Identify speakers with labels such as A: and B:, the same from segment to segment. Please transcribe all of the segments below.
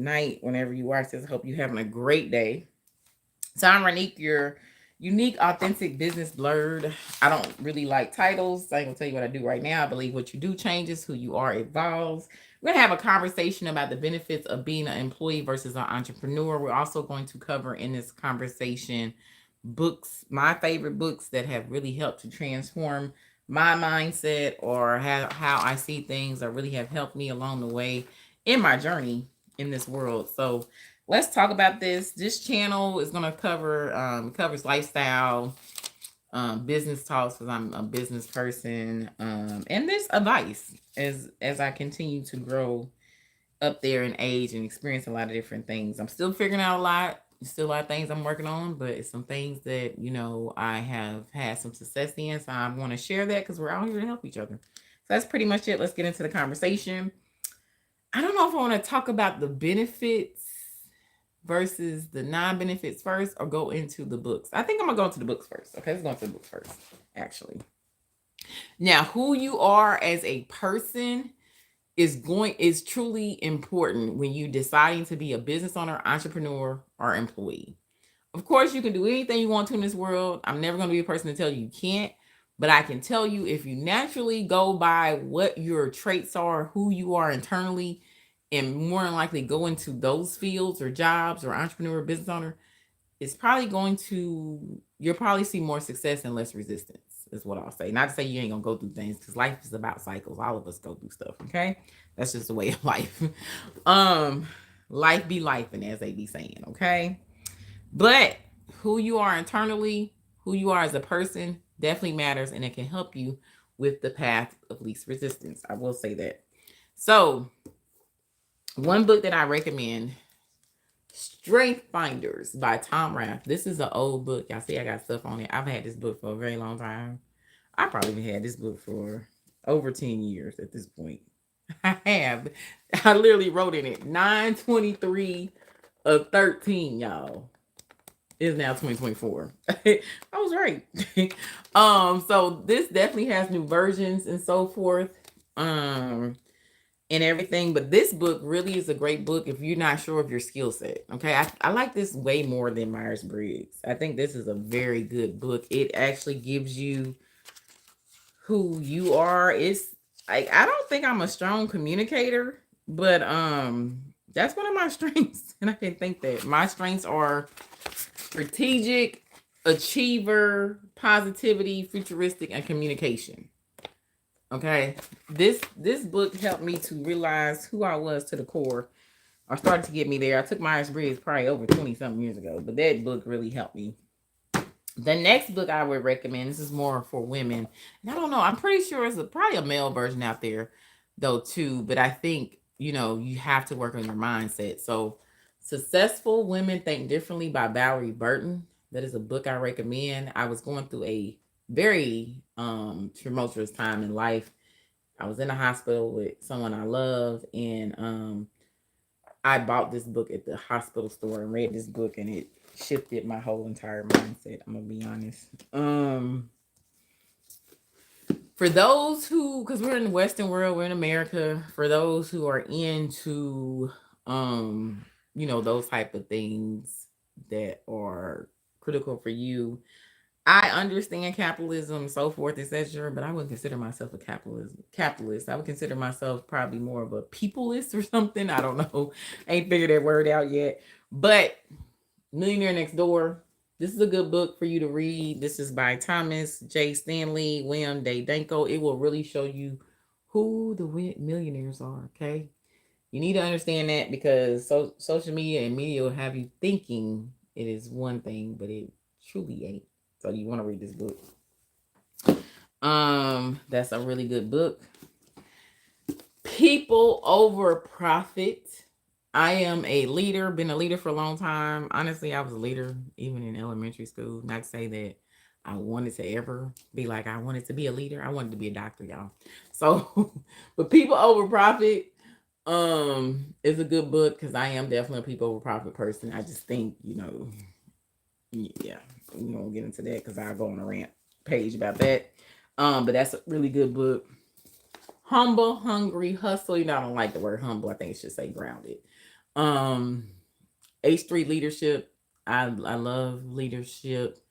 A: night whenever you watch this. I hope you're having a great day. So I'm Ronique, your unique, authentic business blurred. I don't really like titles. So I ain't gonna tell you what I do right now. I believe what you do changes, who you are evolves. We're gonna have a conversation about the benefits of being an employee versus an entrepreneur. We're also going to cover in this conversation books, my favorite books that have really helped to transform my mindset or how I see things or really have helped me along the way in my journey in this world. So let's talk about this. This channel is going to cover covers lifestyle, business talks because I'm a business person, and this advice as I continue to grow up there in age and experience a lot of different things. I'm still figuring out a lot. Still a lot of things I'm working on, but it's some things that I have had some success in. So I want to share that because we're out here to help each other. So that's pretty much it. Let's get into the conversation. I don't know if I want to talk about the benefits versus the non-benefits first or go into the books. I think I'm gonna go into the books first. Okay, let's go into the books first, actually. Now, who you are as a person is truly important when you deciding to be a business owner, entrepreneur, or employee. Of course, you can do anything you want to in this world. I'm never going to be a person to tell you you can't, but I can tell you if you naturally go by what your traits are, who you are internally, and more than likely go into those fields or jobs or entrepreneur, business owner, it's probably going to you'll probably see more success and less resistance is what I'll say. Not to say you ain't gonna go through things because life is about cycles. All of us go through stuff, okay? That's just the way of life. um Life be life, and as they be saying, okay? But who you are internally, who you are as a person definitely matters, and it can help you with the path of least resistance. I will say that. So one book that I recommend, Strength Finders by Tom Rath. This is an old book. Y'all see I got stuff on it. I've had this book for a very long time. I probably even had this book for over 10 years at this point. I have. I literally wrote in it 9/23 of 13, y'all. It's now 2024. I was right. So this definitely has new versions and so forth. And everything. But this book really is a great book if you're not sure of your skill set. Okay. I like this way more than Myers-Briggs. I think this is a very good book. It actually gives you who you are. It's like I don't think I'm a strong communicator, but that's one of my strengths. And I can think that my strengths are strategic, achiever, positivity, futuristic, and communication. Okay. This book helped me to realize who I was to the core, or started to get me there. I took Myers-Briggs probably over 20 something years ago, but that book really helped me. The next book I would recommend, this is more for women. And I don't know, I'm pretty sure it's probably a male version out there though too, but I think, you have to work on your mindset. So Successful Women Think Differently by Valerie Burton. That is a book I recommend. I was going through a very tumultuous time in life. I was in a hospital with someone I love, and I bought this book at the hospital store and read this book, and it shifted my whole entire mindset. I'm gonna be honest. For those who, because we're in the Western world, we're in America. For those who are into, those type of things that are critical for you, I understand capitalism, so forth, etc. But I wouldn't consider myself a capitalist. I would consider myself probably more of a peopleist or something. I don't know. I ain't figured that word out yet. But Millionaire Next Door. This is a good book for you to read. This is by Thomas J. Stanley, William Day Danko. It will really show you who the millionaires are, okay? You need to understand that because social media and media will have you thinking it is one thing, but it truly ain't. So you want to read this book. That's a really good book. People Over Profit. I am a leader, been a leader for a long time. Honestly, I was a leader even in elementary school. Not to say that I wanted to ever be like I wanted to be a leader. I wanted to be a doctor, y'all. So, but People Over Profit is a good book because I am definitely a people over profit person. I just think, yeah, we won't get into that because I'll go on a rant page about that. But that's a really good book. Humble, Hungry, Hustle. I don't like the word humble. I think it should say grounded. Um, H3 leadership. I love leadership.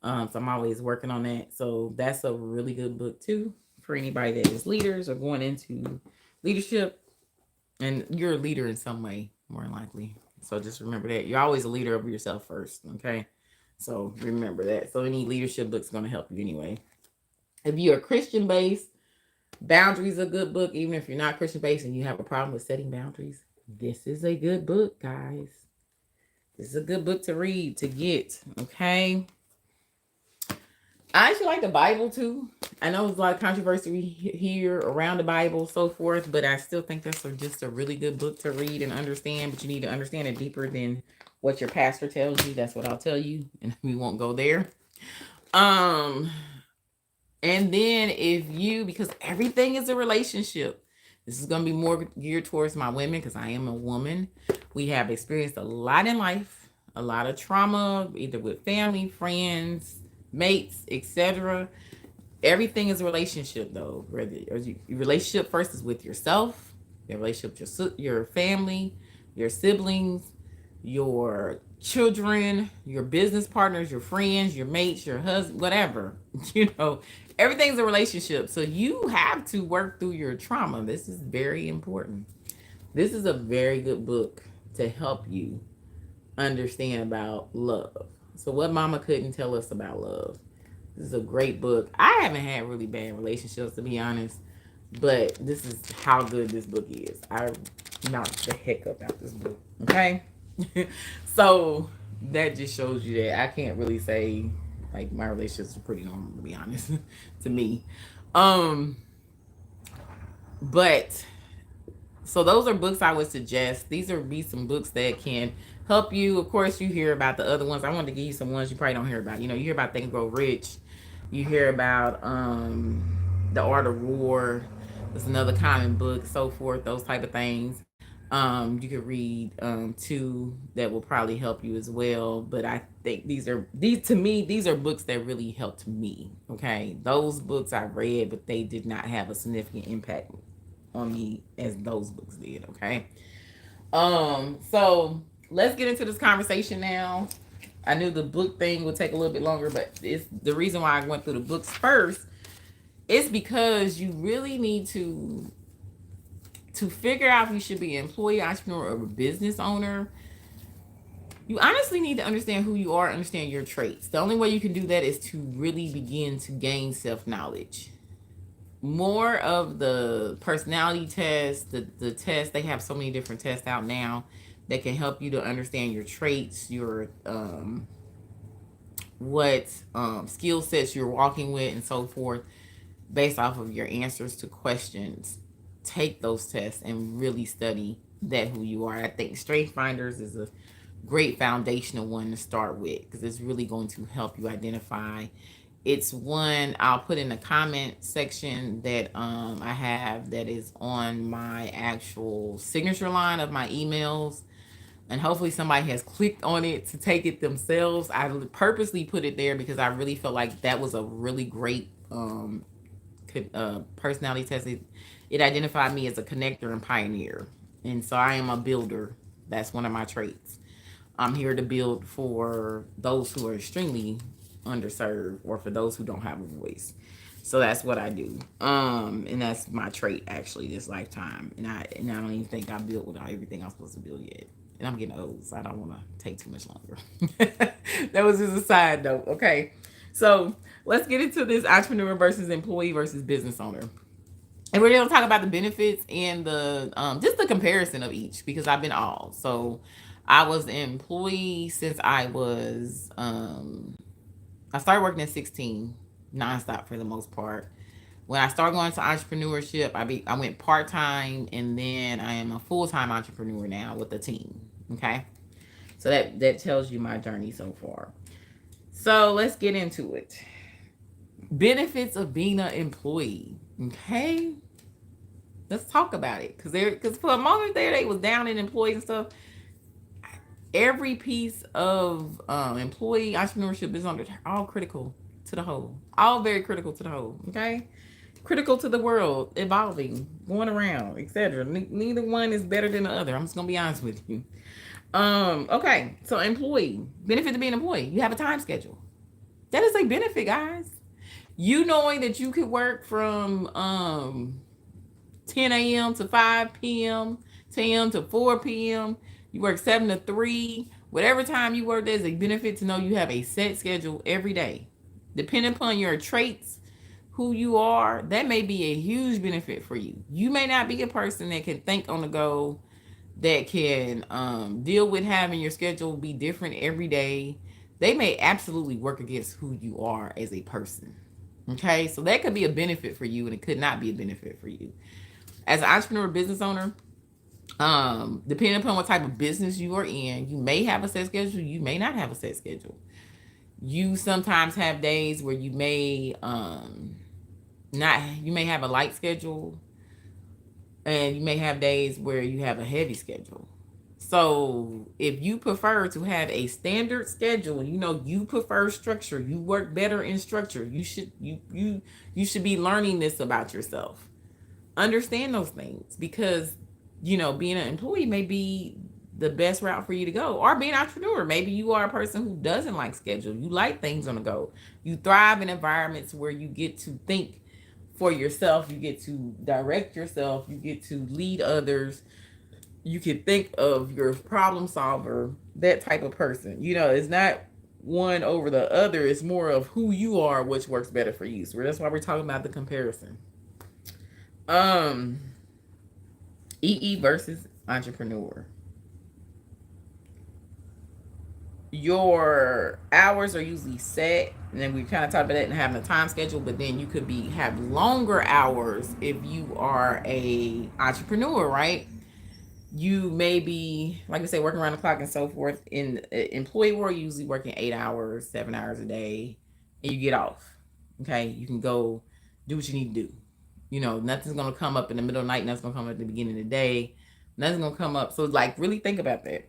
A: So I'm always working on that. So that's a really good book too for anybody that is leaders or going into leadership. And you're a leader in some way, more than likely. So just remember that you're always a leader over yourself first. Okay. So remember that. So any leadership book's going to help you anyway. If you're Christian based, Boundaries is a good book. Even if you're not Christian based and you have a problem with setting boundaries, this is a good book, guys. This is a good book to read, to get. Okay. I actually like the Bible too. I know there's a lot of controversy here around the Bible, so forth, but I still think that's just a really good book to read and understand. But you need to understand it deeper than what your pastor tells you. That's what I'll tell you, and we won't go there. Um, and then because everything is a relationship. This is gonna be more geared towards my women because I am a woman. We have experienced a lot in life, a lot of trauma, either with family, friends, mates, etc. Everything is a relationship, though. Your relationship first is with yourself, your relationship with your family, your siblings, your children, your business partners, your friends, your mates, your husband, whatever. You know, everything's a relationship. So you have to work through your trauma. This is very important. This is a very good book to help you understand about love. So, what Mama couldn't tell us about love. This is a great book. I haven't had really bad relationships, to be honest, but this is how good this book is. I knocked the heck up out this book. Okay, so that just shows you that I can't really say like my relationships are pretty normal, to be honest, to me. Um, but so those are books I would suggest. These are be some books that can help you. Of course, you hear about the other ones. I wanted to give you some ones you probably don't hear about. You hear about Think and Grow Rich. You hear about The Art of War. There's another common book, so forth, those type of things. You could read two that will probably help you as well. But I think these to me, these are books that really helped me. Okay. Those books I read, but they did not have a significant impact on me as those books did. Okay. So let's get into this conversation now. I knew the book thing would take a little bit longer, but it's the reason why I went through the books first is because you really need to figure out if you should be an employee, entrepreneur, or a business owner. You honestly need to understand who you are, understand your traits. The only way you can do that is to really begin to gain self-knowledge. More of the personality tests, the tests, they have so many different tests out now that can help you to understand your traits, your what skill sets you're walking with, and so forth, based off of your answers to questions. Take those tests and really study that who you are. I think Strength Finders is a great foundational one to start with because it's really going to help you identify. It's one I'll put in the comment section that I have that is on my actual signature line of my emails, and hopefully somebody has clicked on it to take it themselves. I purposely put it there because I really felt like that was a really great personality test. It identified me as a connector and pioneer, and so I am a builder. That's one of my traits. I'm here to build for those who are extremely underserved or for those who don't have a voice. So that's what I do. And that's my trait actually this lifetime. And I don't even think I built without everything I'm supposed to build yet. And I'm getting old, so I don't want to take too much longer. That was just a side note. Okay. So let's get into this entrepreneur versus employee versus business owner. And we're going to talk about the benefits and the just the comparison of each because I've been all. So I was an employee since I started working at 16, nonstop for the most part. When I started going to entrepreneurship, I went part time, and then I am a full time entrepreneur now with a team. Okay, so that tells you my journey so far. So let's get into it. Benefits of being an employee. Okay, let's talk about it because for a moment there they was down in employees and stuff. Every piece of employee entrepreneurship is under all critical to the whole, all very critical to the whole. Okay, critical to the world, evolving, going around, etc. Neither one is better than the other. I'm just gonna be honest with you. Okay, so employee benefit to be an employee. You have a time schedule. That is a benefit, guys. You knowing that you could work from 10 a.m. to 5 p.m., 10 to 4 p.m. You work 7 to 3. Whatever time you work, there's a benefit to know you have a set schedule every day. Depending upon your traits, who you are, that may be a huge benefit for you. You may not be a person that can think on the go, that can deal with having your schedule be different every day. They may absolutely work against who you are as a person. Okay, so that could be a benefit for you, and it could not be a benefit for you. As an entrepreneur, business owner, depending upon what type of business you are in, you may have a set schedule, you may not have a set schedule. You sometimes have days where you may not you may have a light schedule, and you may have days where you have a heavy schedule. So if you prefer to have a standard schedule, you prefer structure, you work better in structure, you should be learning this about yourself. Understand those things, because being an employee may be the best route for you to go, or being an entrepreneur. Maybe you are a person who doesn't like schedule. You like things on the go. You thrive in environments where you get to think for yourself, you get to direct yourself, you get to lead others, you can think of your problem solver, that type of person. It's not one over the other, it's more of who you are, which works better for you. So that's why we're talking about the comparison. um EE versus entrepreneur. Your hours are usually set, and then we kind of talked about that and having a time schedule, but then you could have longer hours if you are a entrepreneur, right? You may be, like I say, working around the clock and so forth. In employee world, you usually working 8 hours, 7 hours a day, and you get off. Okay, you can go do what you need to do. Nothing's gonna come up in the middle of the night, nothing's gonna come up at the beginning of the day, nothing's gonna come up. So like really think about that.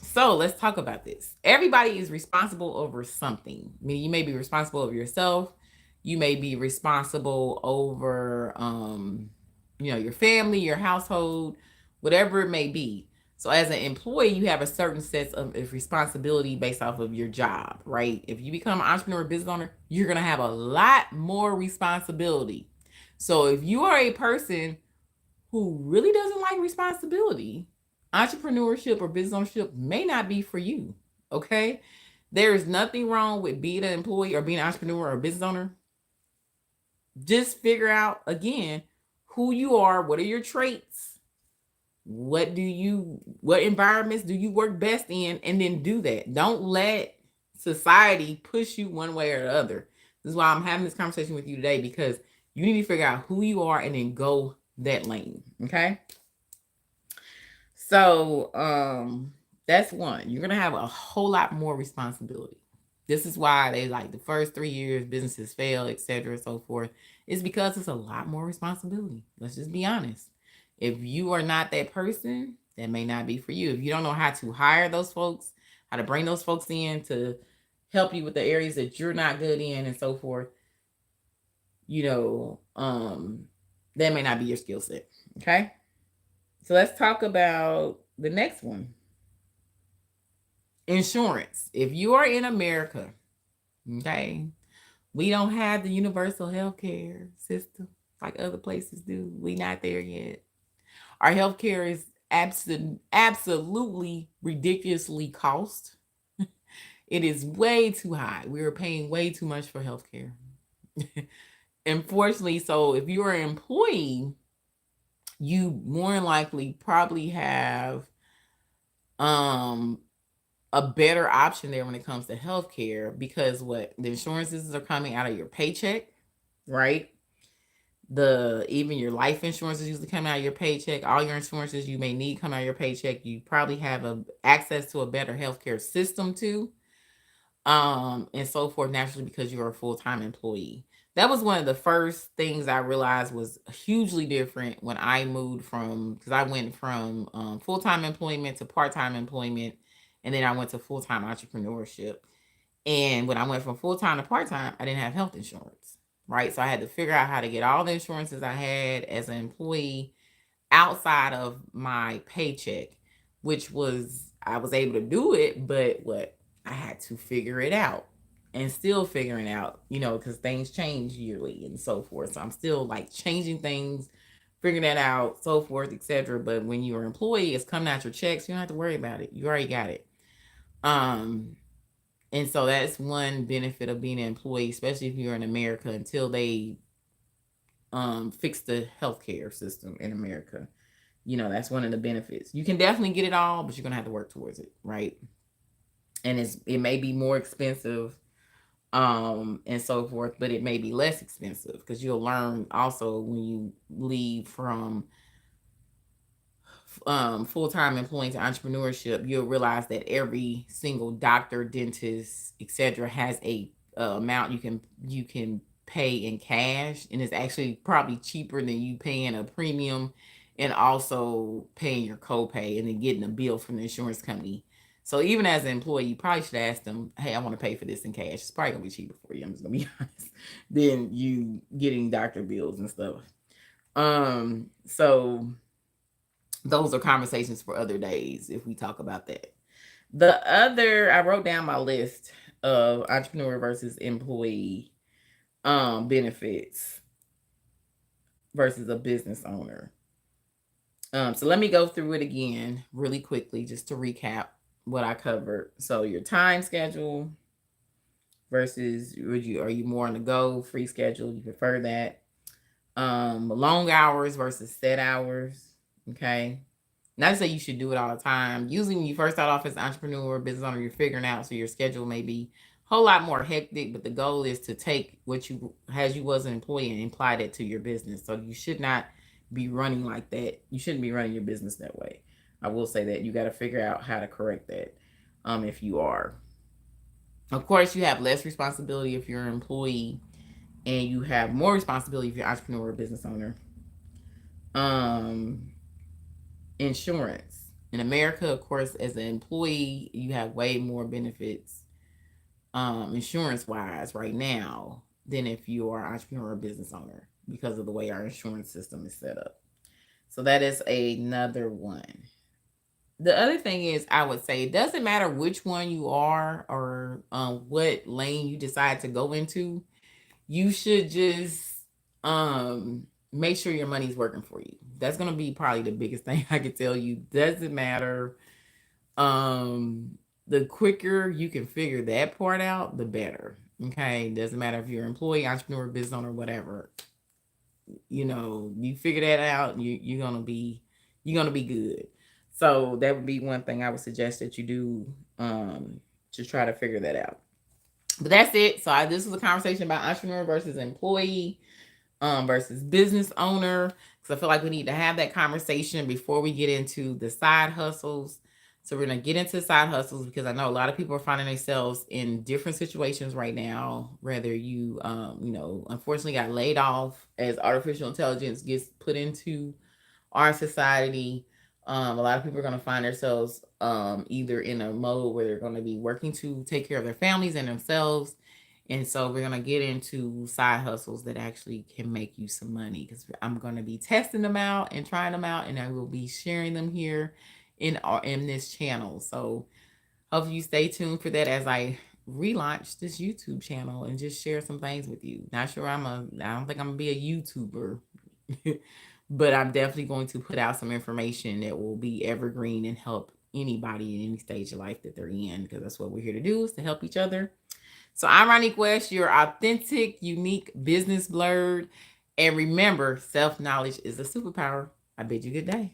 A: So let's talk about this. Everybody is responsible over something. I mean, you may be responsible over yourself. You may be responsible over, your family, your household, whatever it may be. So as an employee, you have a certain set of responsibility based off of your job, right? If you become an entrepreneur, business owner, you're going to have a lot more responsibility. So if you are a person who really doesn't like responsibility, entrepreneurship or business ownership may not be for you. Okay. There is nothing wrong with being an employee or being an entrepreneur or a business owner. Just figure out again who you are, what are your traits, what environments do you work best in, and then do that. Don't let society push you one way or the other. This is why I'm having this conversation with you today, because you need to figure out who you are and then go that lane. Okay. So that's one. You're gonna have a whole lot more responsibility. This is why they like the first 3 years businesses fail, etc. so forth. It's because it's a lot more responsibility. Let's just be honest. If you are not that person, that may not be for you. If you don't know how to hire those folks, how to bring those folks in to help you with the areas that you're not good in and so forth, that may not be your skill set. Okay. So let's talk about the next one. Insurance. If you are in America, okay, we don't have the universal health care system like other places do. We not there yet. Our health care is absolutely ridiculously cost. It is way too high. We are paying way too much for health care. Unfortunately, so if you're an employee, you more than likely probably have a better option there when it comes to healthcare, because what the insurances are coming out of your paycheck, right? Even your life insurance is usually coming out of your paycheck. All your insurances you may need come out of your paycheck. You probably have access to a better healthcare system too, and so forth, naturally, because you're a full-time employee. That was one of the first things I realized was hugely different when I moved because I went from full-time employment to part-time employment, and then I went to full-time entrepreneurship. And when I went from full-time to part-time, I didn't have health insurance. right? So I had to figure out how to get all the insurances I had as an employee outside of my paycheck, which was, I was able to do it, but what, I had to figure it out and still figuring out, because things change yearly and so forth. So I'm still like changing things, figuring that out, so forth, etc. But when you're an employee, it's coming out your checks. You don't have to worry about it. You already got it. Um, and so that's one benefit of being an employee, especially if you're in America, until they fix the healthcare system in America. That's one of the benefits. You can definitely get it all, but you're gonna have to work towards it, right? And it may be more expensive, and so forth, but it may be less expensive because you'll learn also when you leave from full-time employee to entrepreneurship. You'll realize that every single doctor, dentist, etc. has a amount you can pay in cash, and it's actually probably cheaper than you paying a premium and also paying your copay and then getting a bill from the insurance company. So even as an employee, you probably should ask them, hey, I want to pay for this in cash. It's probably gonna be cheaper for you, I'm just gonna be honest, than you getting doctor bills and stuff. So those are conversations for other days if we talk about that. I wrote down my list of entrepreneur versus employee benefits versus a business owner. So let me go through it again really quickly just to recap what I covered. So your time schedule versus, are you more on the go, free schedule? You prefer that? Long hours versus set hours. Okay. Not to say you should do it all the time. Usually when you first start off as an entrepreneur, business owner, you're figuring out, so your schedule may be a whole lot more hectic, but the goal is to take what you, as you was an employee, and apply that to your business. So you should not be running like that. You shouldn't be running your business that way. I will say that you got to figure out how to correct that, if you are. Of course, you have less responsibility if you're an employee, and you have more responsibility if you're an entrepreneur or business owner. Insurance in America, of course, as an employee, you have way more benefits, insurance wise right now, than if you are an entrepreneur or business owner, because of the way our insurance system is set up. So that is another one. The other thing is, I would say it doesn't matter which one you are, or what lane you decide to go into. You should just make sure your money's working for you. That's gonna be probably the biggest thing I could tell you. Doesn't matter. The quicker you can figure that part out, the better. Okay. Doesn't matter if you're an employee, entrepreneur, business owner, whatever. You figure that out, you're gonna be good. So that would be one thing I would suggest that you do, to try to figure that out. But that's it. So this is a conversation about entrepreneur versus employee, versus business owner. Because I feel like we need to have that conversation before we get into the side hustles. So we're gonna get into side hustles because I know a lot of people are finding themselves in different situations right now. Whether you, unfortunately got laid off as artificial intelligence gets put into our society. A lot of people are going to find themselves either in a mode where they're going to be working to take care of their families and themselves. And so we're going to get into side hustles that actually can make you some money, because I'm going to be testing them out and trying them out, and I will be sharing them here in this channel. So hopefully you stay tuned for that as I relaunch this YouTube channel and just share some things with you. Not sure I don't think I'm gonna be a YouTuber, but I'm definitely going to put out some information that will be evergreen and help anybody in any stage of life that they're in, because that's what we're here to do, is to help each other. So I'm Ronique West, your authentic, unique business blurred. And remember, self-knowledge is a superpower. I bid you good day.